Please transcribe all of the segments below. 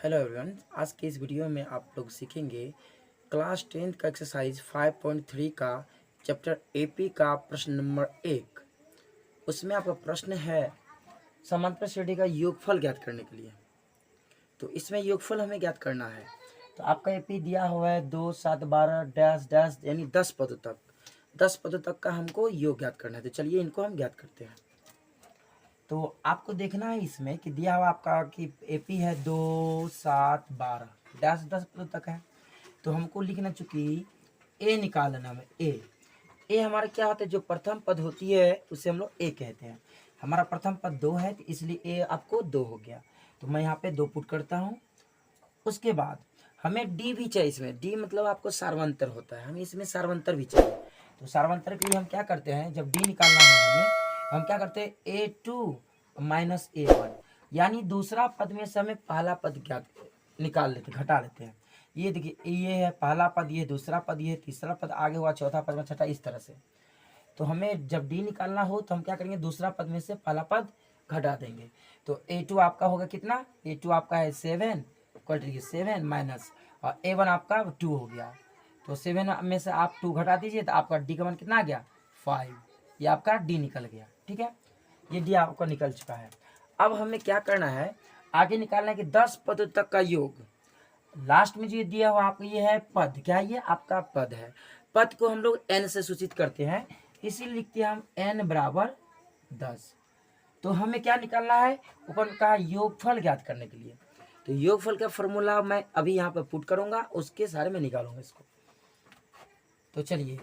Hello everyone, आज के इस वीडियो में आप लोग सीखेंगे क्लास 10th का एक्सरसाइज 5.3 का चैप्टर एपी का प्रश्न नंबर 1। उसमें आपका प्रश्न है समांतर श्रेणी का योगफल ज्ञात करने के लिए। तो इसमें योगफल हमें ज्ञात करना है। तो आपका एपी दिया हुआ है 2, 7, 12 डैश डैश यानी 10 पदों तक। 10 पदों तक का हमको योग ज्ञात करना है। तो चलिए इनको हम ज्ञात करते हैं। तो आपको देखना है इसमें कि दिया हुआ आपका कि एपी है 2, 7, 12 डैश 10 पदों तक है। तो हमको लिखना चूंकि ए निकालना है। ए हमारा क्या होता है, जो प्रथम पद होती है उसे हम लोग ए कहते हैं। हमारा प्रथम पद 2 है तो इसलिए ए आपको 2 हो गया। तो मैं यहाँ पे 2 पुट करता हूँ। उसके बाद हमें डी भी चाहिए। इसमें डी मतलब आपको सार्वंतर होता है, हमें इसमें सार्वंतर भी चाहिए। तो सार्वंतर के लिए हम क्या करते हैं, जब डी निकालना है हमें, हम क्या करते हैं A2 माइनस A1, यानी दूसरा पद में से हमें पहला पद क्या निकाल लेते, घटा लेते हैं। ये देखिए, ये है पहला पद, ये दूसरा पद, ये तीसरा पद, आगे हुआ चौथा पद में छठा, इस तरह से। तो हमें जब डी निकालना हो तो हम क्या करेंगे, दूसरा पद में से पहला पद घटा देंगे। तो A2 आपका होगा कितना, A2 आपका है 7 7 माइनस और A1 आपका 2 हो गया। तो 7 में से आप 2 घटा दीजिए तो आपका डी का मान कितना आ गया, 5। ये आपका डी निकल गया। ठीक है, ये डी आपका निकल चुका है। अब हमें क्या करना है, आगे निकालना है कि 10 पदों तक का योग। लास्ट में जो दिया हुआ आपको ये है पद, क्या ये आपका पद है। पद को हम लोग n से सूचित करते हैं, इसीलिए लिखते हैं हम n बराबर 10। तो हमें क्या निकालना है, ऊपर का योगफल ज्ञात करने के लिए। तो योगफल का फॉर्मूला मैं अभी यहाँ पे पुट करूंगा, उसके सारे में निकालूंगा इसको। तो चलिए,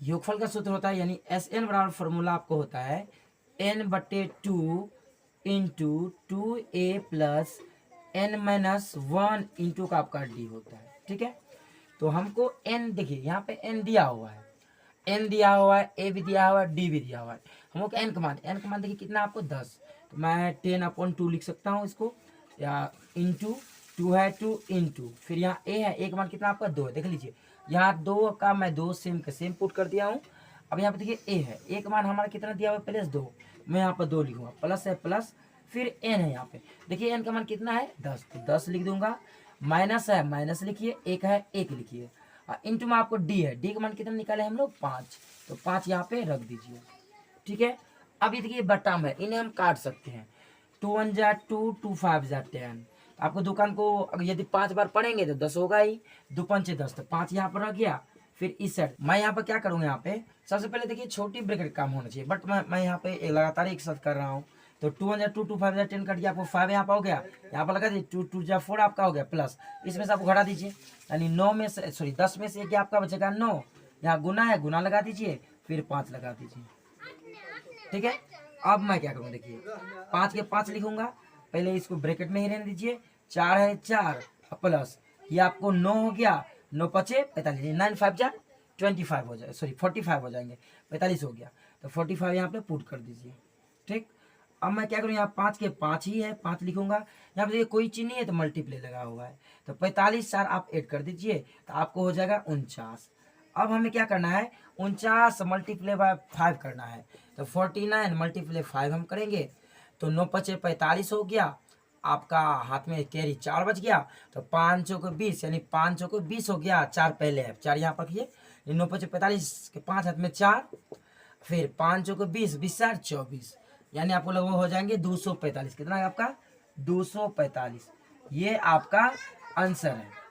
योगफल का सूत्र होता है यानी Sn बराबर फॉर्मूला आपको होता है n/2 into 2a plus n-1 into का आपका डी होता है। ठीक है, तो हमको n देखिए यहाँ पे n दिया हुआ है, n दिया हुआ है, a भी दिया हुआ है, d भी दिया हुआ है। हमको n का मान देखिए कितना आपको 10। तो मैं 10/2 लिख सकता हूँ इसको, या इंटू 2 है 2 इंटू, फिर यहाँ a है, a का मान कितना आपका 2 है। देख लीजिए यहाँ 2 का मैं 2 सेम का सेम पुट कर दिया हूँ। अब यहाँ पे देखिए a है, a का मान हमारा कितना दिया हुआ है, प्लस 2। मैं यहाँ पर 2 लिखूंगा, प्लस है प्लस, फिर n है यहाँ पे, देखिए n का मान कितना है 10, तो 10 लिख दूंगा। माइनस है माइनस लिखिए, एक है 1 लिखिए, और इंटू में आपको d है, d का मान कितना निकाले हम लोग 5, तो 5 यहाँ पे रख दीजिए। ठीक है, अब ये देखिए बटा में, इन्हें हम काट सकते हैं। 2 1 जा 2, 2 5 जा 10। आपको दुकान को अगर यदि 5 बार पढ़ेंगे तो 10 होगा ही, 2 5 10, तो 5 यहाँ पर रह गया। फिर इस साइड मैं यहाँ पर क्या करूँगा, यहाँ पे सबसे पहले देखिए छोटी ब्रैकेट काम होना चाहिए, बट मैं यहाँ पे लगातार एक साथ कर रहा हूँ। तो 2 1 जा 2, 2 5 जा 10 कट गया, आपको 5 यहाँ पर हो गया, यहाँ पर लगा दीजिए 2 2 जा 4 आपका हो गया, प्लस इसमें से आपको घटा दीजिए, यानी 9 में से 10 में से क्या आपका बचेगा 9, यहाँ गुना है, गुना लगा दीजिए, फिर 5 लगा दीजिए। ठीक है, अब मैं क्या करूँगा, देखिए 5 के 5 लिखूंगा, पहले इसको ब्रैकेट में ही रहने दीजिए। 4 है 4 प्लस ये आपको 9 हो गया, 9 5 45, 9 5 जा 25 हो जाए, सॉरी 45 हो जाएंगे, 45 हो गया। तो 45 यहाँ पे पुट कर दीजिए। ठीक, अब मैं क्या करूँ, यहाँ 5 के 5 ही है, 5 लिखूंगा। यहाँ पे देखिए कोई चीज नहीं है तो मल्टीप्लाई लगा हुआ है, तो 45 4 आप ऐड कर दीजिए तो आपको हो जाएगा 49। अब हमें क्या करना है, 49 मल्टीप्लाई बाय 5 करना है। तो 49 मल्टीप्लाई 5 हम करेंगे, तो 9 5 45 हो गया, आपका हाथ में कैरी 4 बच गया। तो 5 चौको 20, यानी 5 चौको 20 हो गया, 4 पहले है, 4 यहाँ पर रखिए, 9 5 45 के 5 हाथ में 4, फिर 5 चौको 20, 20 4 24, यानी आपको लगभग हो जाएंगे 245। कितना है आपका 245, ये आपका आंसर है।